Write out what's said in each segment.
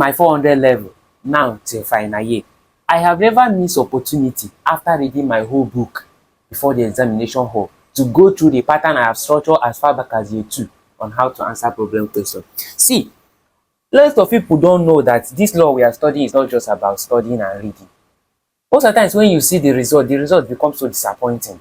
my 400 level now till final year. I have never missed opportunity after reading my whole book before the examination hall to go through the pattern I have structured as far back as year 2 on how to answer problem question. See, lots of people don't know that this law we are studying is not just about studying and reading. Most of the times when you see the result becomes so disappointing.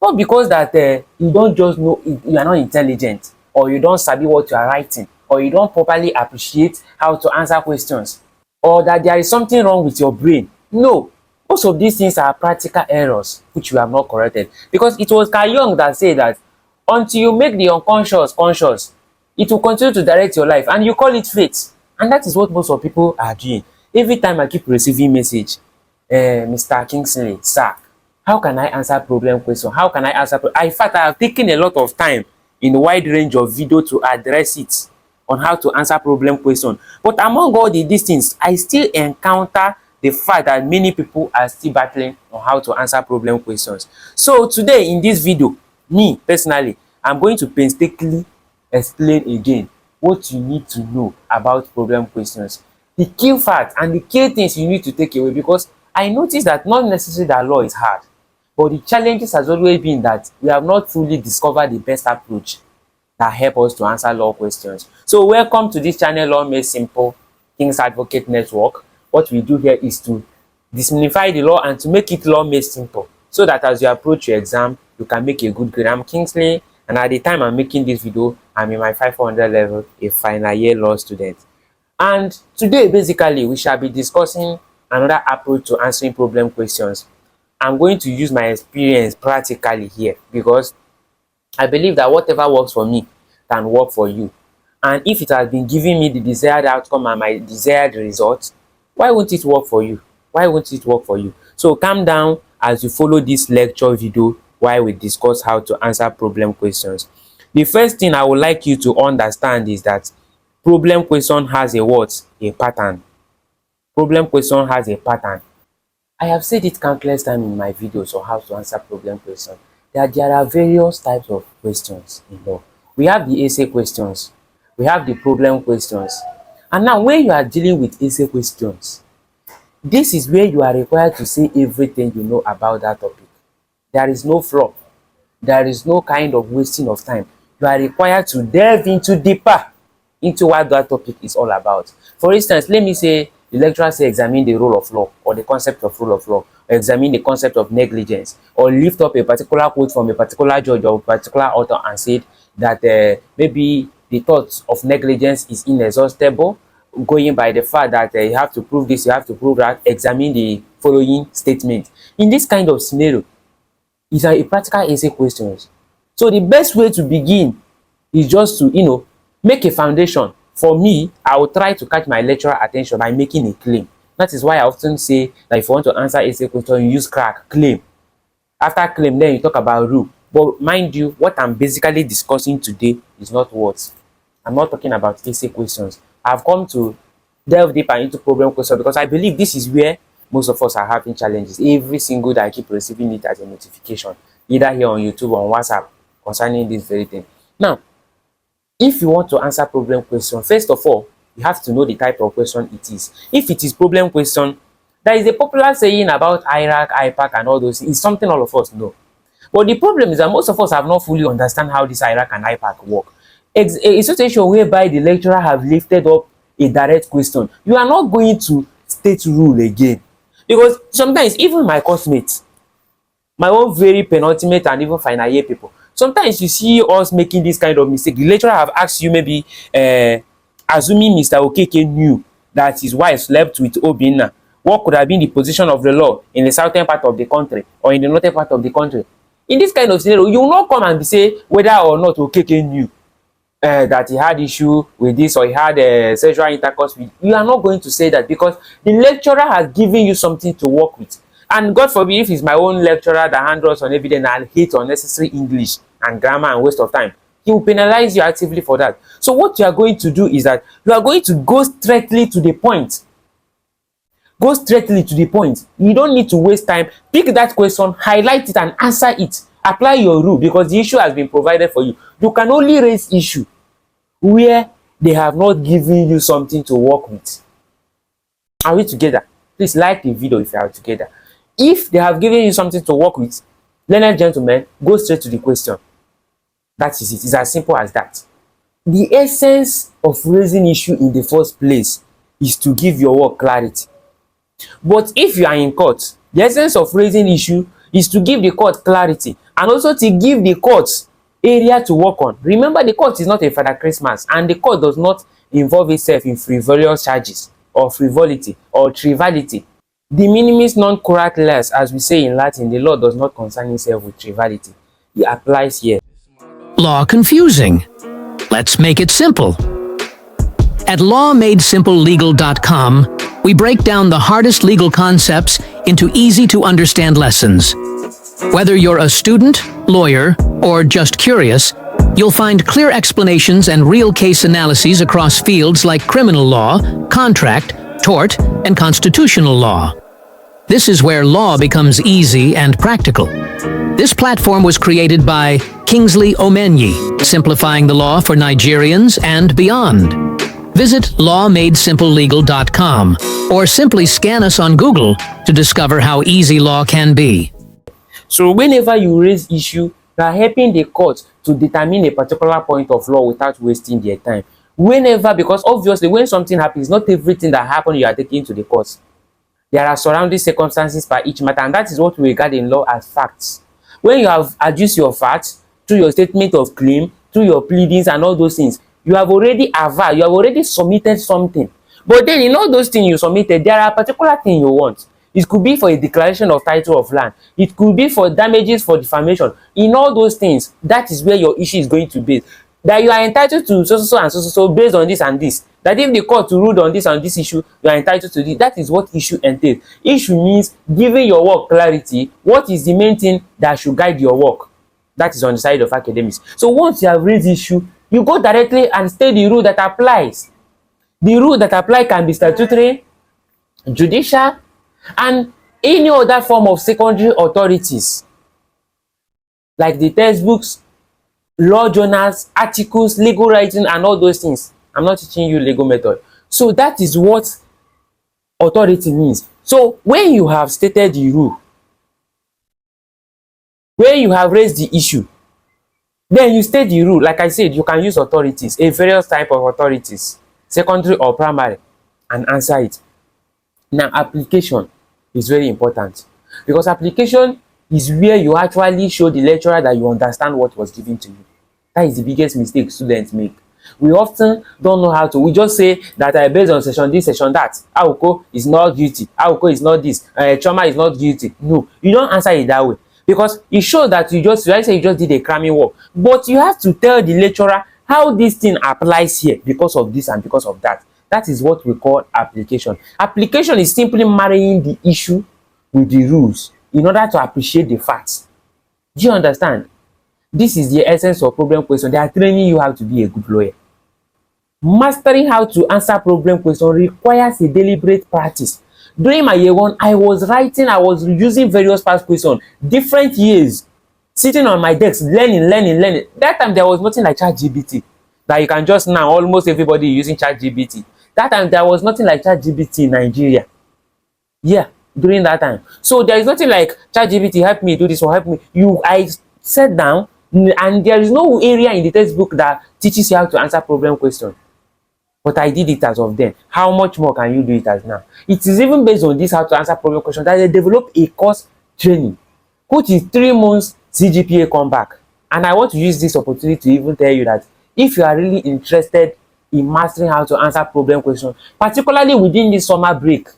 Not because that you don't just know, you are not intelligent, or you don't sabi what you are writing, or you don't properly appreciate how to answer questions, or that there is something wrong with your brain. No, most of these things are practical errors which you have not corrected. Because it was Carl Jung that said that until you make the unconscious conscious, it will continue to direct your life, and you call it fate. And that is what most of people are doing. Every time I keep receiving message, Mr. Kingsley, sir, how can I answer problem question? How can I answer? In fact, I have taken a lot of time in a wide range of video to address it on how to answer problem question. But among all these things, I still encounter the fact that many people are still battling on how to answer problem questions. So today in this video, me personally, I'm going to painstakingly explain again what you need to know about problem questions, the key facts and the key things you need to take away, because I noticed that not necessarily that law is hard, but the challenges has always been that we have not fully discovered the best approach that help us to answer law questions. So welcome to this channel, Law Made Simple, King's Advocate Network. What we do here is to demystify the law and to make it law made simple, so that as you approach your exam, you can make a good grade. I'm Kingsley, and at the time I'm making this video, I'm in my 500 level, a final year law student. And today, basically, we shall be discussing another approach to answering problem questions. I'm going to use my experience practically here, because I believe that whatever works for me can work for you. And if it has been giving me the desired outcome and my desired results, why won't it work for you? Why won't it work for you? So calm down as you follow this lecture video while we discuss how to answer problem questions. The first thing I would like you to understand is that problem question has a what? A pattern. Problem question has a pattern. I have said it countless times in my videos on how to answer problem questions, that there are various types of questions in law. We have the essay questions, we have the problem questions. And now when you are dealing with essay questions, this is where you are required to say everything you know about that topic. There is no flaw. There is no kind of wasting of time. You are required to delve into deeper into what that topic is all about. For instance, let me say the lecturer say examine the rule of law, or the concept of rule of law, or examine the concept of negligence, or lift up a particular quote from a particular judge or a particular author and said that maybe the thought of negligence is inexhaustible, going by the fact that you have to prove this, you have to prove that. Examine the following statement. In this kind of scenario, it's a practical essay questions. So the best way to begin is just to make a foundation. For me, I will try to catch my lecturer attention by making a claim. That is why I often say that if you want to answer essay question, you use crack, claim. After claim, then you talk about rule. But mind you, what I'm basically discussing today is not words. I'm not talking about essay questions. I've come to delve deeper into problem questions because I believe this is where most of us are having challenges. Every single day I keep receiving it as a notification, either here on YouTube or on WhatsApp, concerning this very thing. Now, if you want to answer problem question, first of all, you have to know the type of question it is. If it is problem question, there is a popular saying about Irac, IPAC and all those. It's something all of us know. But the problem is that most of us have not fully understand how this Irac and IPAC work. A situation whereby the lecturer have lifted up a direct question, you are not going to state rule again. Because sometimes even my course mates, my own very penultimate and even final year people, sometimes you see us making this kind of mistake. The lecturer have asked you maybe, assuming Mr. Okeke knew that his wife slept with Obinna, what could have been the position of the law in the southern part of the country or in the northern part of the country? In this kind of scenario, you will not come and say whether or not Okeke knew that he had issue with this or he had sexual intercourse with. You are not going to say that because the lecturer has given you something to work with. And God forbid if it's my own lecturer that handles on evidence and hates unnecessary English and grammar and waste of time, he will penalize you actively for that. So what you are going to do is that you are going to go straightly to the point. Go straightly to the point. You don't need to waste time. Pick that question, highlight it and answer it. Apply your rule because the issue has been provided for you. You can only raise issue where they have not given you something to work with. Are we together? Please like the video if you are together. If they have given you something to work with, learned gentlemen, go straight to the question. That is it. It's as simple as that. The essence of raising issue in the first place is to give your work clarity. But if you are in court, the essence of raising issue is to give the court clarity and also to give the court area to work on. Remember, the court is not a Father Christmas, and the court does not involve itself in frivolous charges or frivolity or triviality. De minimis non curat lex, as we say in Latin, the law does not concern itself with triviality. It applies here. Law confusing? Let's make it simple. At lawmadesimplelegal.com, we break down the hardest legal concepts into easy-to-understand lessons. Whether you're a student, lawyer, or just curious, you'll find clear explanations and real case analyses across fields like criminal law, contract, tort, and constitutional law. This is where law becomes easy and practical. This platform was created by Kingsley Omenyi, simplifying the law for Nigerians and beyond. Visit lawmadesimplelegal.com or simply scan us on Google to discover how easy law can be. So whenever you raise issue, you are helping the court to determine a particular point of law without wasting their time. Whenever, because obviously when something happens, not everything that happens you are taking to the court. There are surrounding circumstances for each matter, and that is what we regard in law as facts. When you have adduced your facts through your statement of claim, through your pleadings and all those things, you have already averred, you have already submitted something. But then in all those things you submitted, there are particular things you want. It could be for a declaration of title of land. It could be for damages for defamation. In all those things, that is where your issue is going to be. That you are entitled to so and so based on this and this. That if the court ruled on this issue, you are entitled to this. That is what issue entails. Issue means giving your work clarity. What is the main thing that should guide your work? That is on the side of academics. So once you have raised issue, you go directly and state the rule that applies. The rule that applies can be statutory, judicial, and any other form of secondary authorities, like the textbooks, law journals, articles, legal writing, and all those things. I'm not teaching you legal method. So that is what authority means. So when you have stated the rule, when you have raised the issue, then you state the rule. Like I said, you can use authorities, a various type of authorities, secondary or primary, and answer it. Now, application is very important, because application is where you actually show the lecturer that you understand what was given to you. That is the biggest mistake students make. We often don't know how to. We just say that based on session this, session that, Awuko is not guilty, Awuko is not this, Choma is not guilty. No, you don't answer it that way, because it shows that you just did a cramming work. But you have to tell the lecturer how this thing applies here because of this and because of that. That is what we call application. Application is simply marrying the issue with the rules in order to appreciate the facts. Do you understand? This is the essence of problem question. They are training you how to be a good lawyer. Mastering how to answer problem question requires a deliberate practice. During my year one, I was using various past questions, different years, sitting on my desk, learning. That time there was nothing like ChatGPT. That you can just now, almost everybody using ChatGPT. That time there was nothing like ChatGPT in Nigeria. Yeah, during that time. So there is nothing like ChatGPT help me do this or help me. I sat down, and there is no area in the textbook that teaches you how to answer problem question. But I did it as of then. How much more can you do it as now? It is even based on this how to answer problem question that they develop a course training, which is 3 months CGPA comeback. And I want to use this opportunity to even tell you that if you are really interested in mastering how to answer problem questions, particularly within this summer break,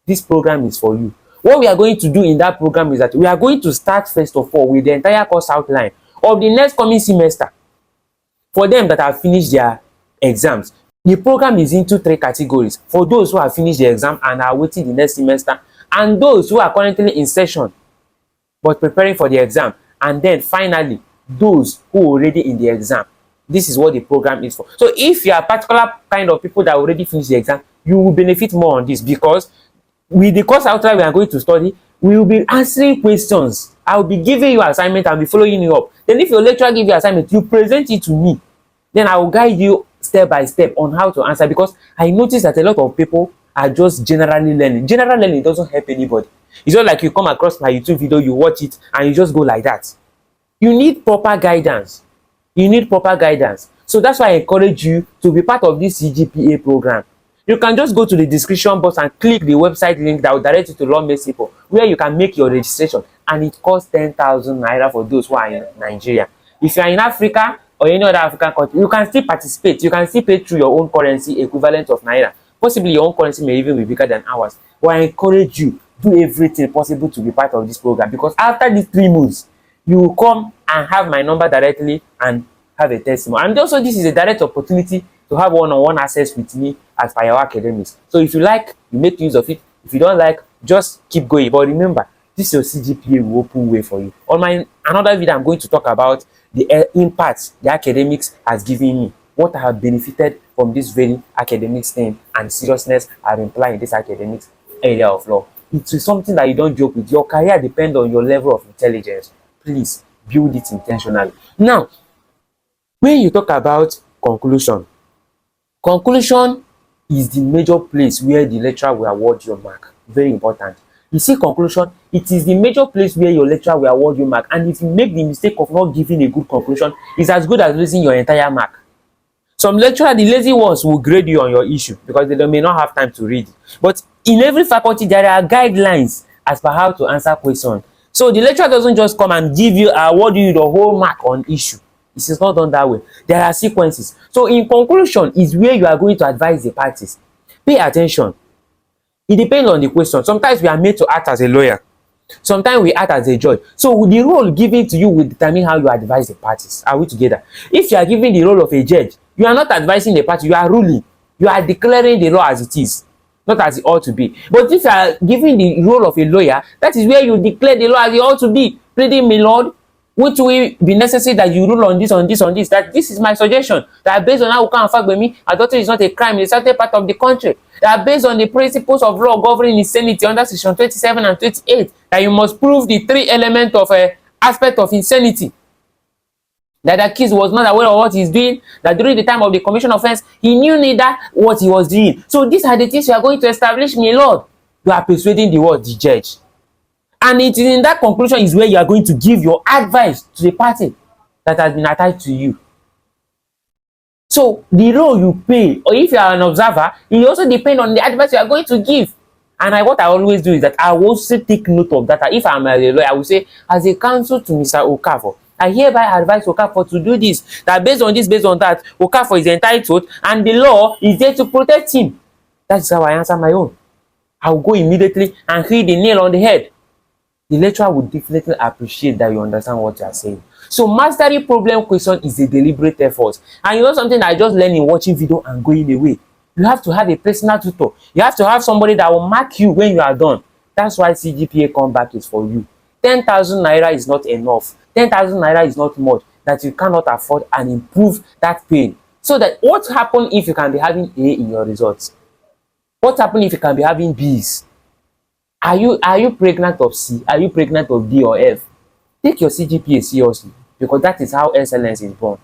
this program is for you. What we are going to do in that program is that we are going to start first of all with the entire course outline of the next coming semester for them that have finished their exams. The program is into 3 categories: for those who have finished the exam and are waiting the next semester, and those who are currently in session but preparing for the exam, and then finally those who are already in the exam. This is what the program is for. So if you are a particular kind of people that already finished the exam, you will benefit more on this, because with the course outline we are going to study, we will be answering questions. I will be giving you assignment and be following you up. Then if your lecturer gives you assignment, you present it to me. Then I will guide you step by step on how to answer, because I noticed that a lot of people are just generally learning. General learning doesn't help anybody. It's not like you come across my YouTube video, you watch it, and you just go like that. You need proper guidance. You need proper guidance. So that's why I encourage you to be part of this CGPA program. You can just go to the description box and click the website link that will direct you to Law Made Simple, where you can make your registration, and it costs 10,000 naira for those who are in Nigeria. If you are in Africa or any other African country, you can still participate. You can still pay through your own currency equivalent of naira. Possibly your own currency may even be bigger than ours. But I encourage you, do everything possible to be part of this program, because after these 3 months, you will come and have my number directly and have a testimony. And also, this is a direct opportunity to have one-on-one access with me as per your academics. So if you like, you make use of it. If you don't like, just keep going. But remember, this your CGPA will open way for you. On my another video, I'm going to talk about the impact the academics has given me, what I have benefited from this very academics thing, and seriousness I've implied in this academics area of law. It is something that you don't joke with. Your career depends on your level of intelligence. Please build it intentionally. Now, when you talk about conclusion is the major place where the lecturer will award your mark. Very important. You see, conclusion, it is the major place where your lecturer will award you mark. And if you make the mistake of not giving a good conclusion, it's as good as losing your entire mark. Some lecturer, the lazy ones, will grade you on your issue because they may not have time to read it. But in every faculty, there are guidelines as per how to answer questions. So the lecturer doesn't just come and award you the whole mark on issue. It is not done that way. There are sequences. So in conclusion is where you are going to advise the parties. Pay attention. It depends on the question. Sometimes we are made to act as a lawyer. Sometimes we act as a judge. So the role given to you will determine how you advise the parties. Are we together? If you are given the role of a judge, you are not advising the party, you are ruling. You are declaring the law as it is, not as it ought to be. But if you are given the role of a lawyer, that is where you declare the law as it ought to be. Pleading, my lord, which will be necessary that you rule on this, on this, on this. That this is my suggestion. That based on how we can fact by me, adultery is not a crime in a certain part of the country. That based on the principles of law governing insanity under section 27 and 28, that you must prove the 3 elements of aspect of insanity. That the accused was not aware of what he's doing, that during the time of the commission offense, he knew neither what he was doing. So these are the things you are going to establish, my lord. You are persuading the judge. And it is in that conclusion is where you are going to give your advice to the party that has been attached to you. So the role you play, or if you are an observer, it also depends on the advice you are going to give. And what I always do is that I will also take note of that. If I'm a lawyer, I will say, as a counsel to Mr. Okafor, I hereby advise Okafor to do this. That based on this, based on that, Okafor is entitled, and the law is there to protect him. That's how I answer my own. I will go immediately and hit the nail on the head. The lecturer would definitely appreciate that you understand what you are saying. So mastery problem question is a deliberate effort. And you know something that I just learned in watching video and going away. You have to have a personal tutor. You have to have somebody that will mark you when you are done. That's why CGPA Comeback is for you. 10,000 naira is not enough. 10,000 naira is not much that you cannot afford and improve that pain. So that what happens if you can be having A in your results? What happens if you can be having B's? Are you pregnant of C? Are you pregnant of D or F? Take your CGPA seriously, because that is how excellence is born.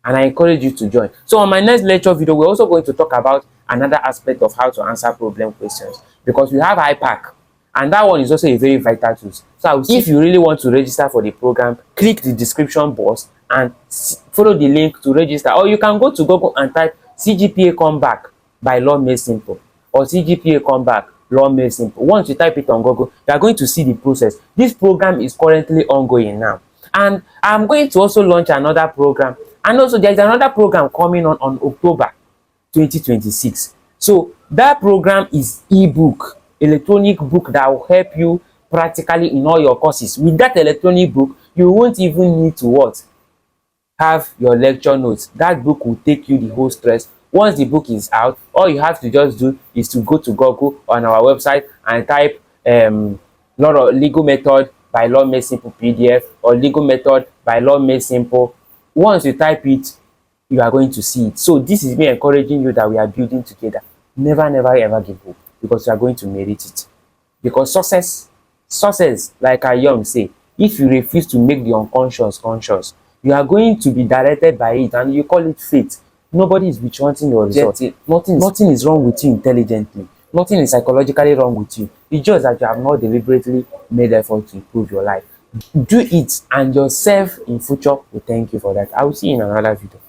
And I encourage you to join. So on my next lecture video, we're also going to talk about another aspect of how to answer problem questions, because we have IPAC, and that one is also a very vital tool. So if you really want to register for the program, click the description box and follow the link to register. Or you can go to Google and type CGPA Comeback by Law Made Simple, or CGPA Comeback Law Made Simple. Once you type it on Google, you are going to see the process. This program is currently ongoing now, and I'm going to also launch another program. And also there is another program coming on October 2026. So that program is ebook, electronic book that will help you practically in all your courses. With that electronic book, you won't even need to have your lecture notes. That book will take you the whole stress. Once the book is out, all you have to just do is to go to Google on our website and type legal method by Law Made Simple PDF, or legal method by Law Made Simple. Once you type it, you are going to see it. So this is me encouraging you that we are building together. Never ever give up, because you are going to merit it. Because success, like I young say, if you refuse to make the unconscious conscious, you are going to be directed by it, and you call it fate. Nobody is wanting your results. Nothing is wrong with you intelligently. Nothing is psychologically wrong with you. It's just that you have not deliberately made effort to improve your life. Do it, and yourself in future will thank you for that. I will see you in another video.